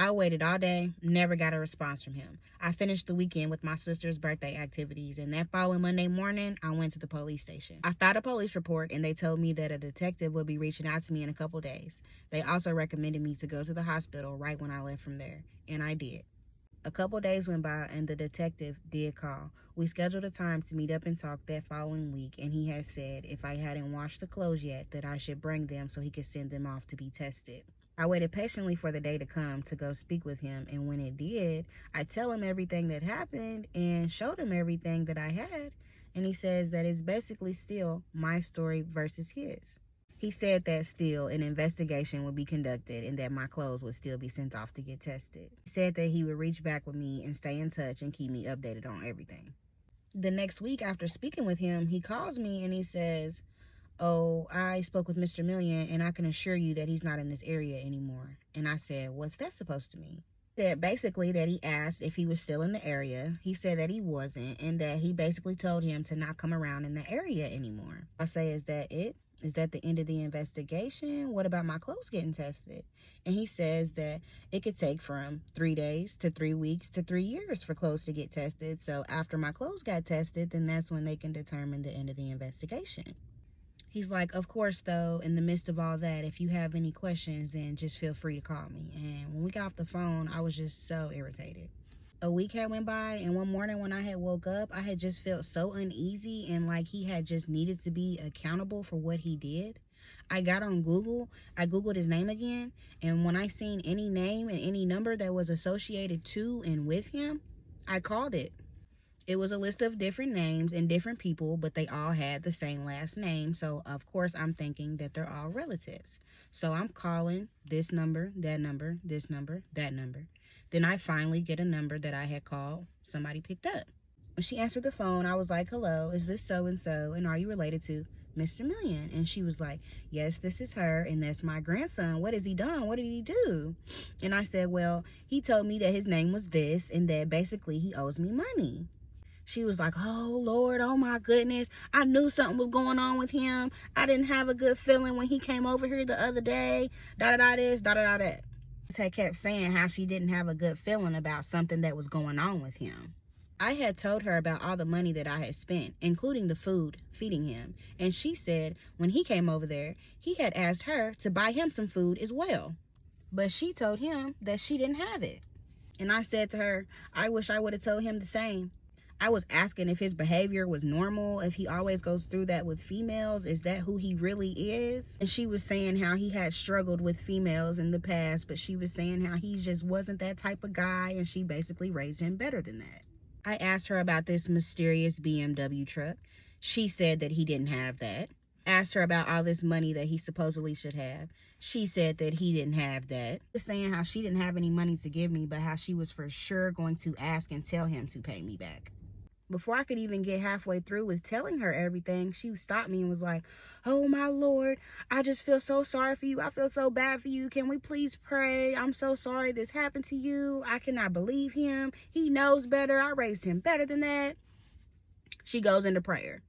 I waited all day, never got a response from him. I finished the weekend with my sister's birthday activities, and that following Monday morning, I went to the police station. I filed a police report, and they told me that a detective would be reaching out to me in a couple days. They also recommended me to go to the hospital right when I left from there, and I did. A couple days went by, and the detective did call. We scheduled a time to meet up and talk that following week, and he had said if I hadn't washed the clothes yet, that I should bring them so he could send them off to be tested. I waited patiently for the day to come to go speak with him, and when it did, I tell him everything that happened and showed him everything that I had, and he says that it's basically still my story versus his. He said that still an investigation would be conducted and that my clothes would still be sent off to get tested. He said that he would reach back with me and stay in touch and keep me updated on everything. The next week after speaking with him, he calls me and he says, "Oh, I spoke with Mr. Million, and I can assure you that he's not in this area anymore." And I said, "What's that supposed to mean?" He said basically that he asked if he was still in the area. He said that he wasn't, and that he basically told him to not come around in the area anymore. I say, "Is that it? Is that the end of the investigation? What about my clothes getting tested?" And he says that it could take from 3 days to 3 weeks to 3 years for clothes to get tested. So after my clothes got tested, then that's when they can determine the end of the investigation. He's like, "Of course, though, in the midst of all that, if you have any questions, then just feel free to call me." And when we got off the phone, I was just so irritated. A week had went by, and one morning when I had woke up, I had just felt so uneasy and like he had just needed to be accountable for what he did. I got on Google, I Googled his name again, and when I seen any name and any number that was associated to and with him, I called it. It was a list of different names and different people, but they all had the same last name. So, of course, I'm thinking that they're all relatives. So I'm calling this number, that number, this number, that number. Then I finally get a number that I had called. Somebody picked up. When she answered the phone, I was like, "Hello, is this so-and-so? And are you related to Mr. Million?" And she was like, "Yes, this is her, and that's my grandson. What has he done? What did he do?" And I said, "Well, he told me that his name was this and that basically he owes me money." She was like, "Oh, Lord, oh my goodness. I knew something was going on with him. I didn't have a good feeling when he came over here the other day. Da-da-da this, da-da-da that." She had kept saying how she didn't have a good feeling about something that was going on with him. I had told her about all the money that I had spent, including the food feeding him. And she said when he came over there, he had asked her to buy him some food as well. But she told him that she didn't have it. And I said to her, I wish I would have told him the same. I was asking if his behavior was normal, if he always goes through that with females, is that who he really is? And she was saying how he had struggled with females in the past, but she was saying how he just wasn't that type of guy, and she basically raised him better than that. I asked her about this mysterious BMW truck. She said that he didn't have that. Asked her about all this money that he supposedly should have. She said that he didn't have that. She was saying how she didn't have any money to give me, but how she was for sure going to ask and tell him to pay me back. Before I could even get halfway through with telling her everything, she stopped me and was like, "Oh my Lord, I just feel so sorry for you. I feel so bad for you. Can we please pray? I'm so sorry this happened to you. I cannot believe him. He knows better. I raised him better than that." She goes into prayer.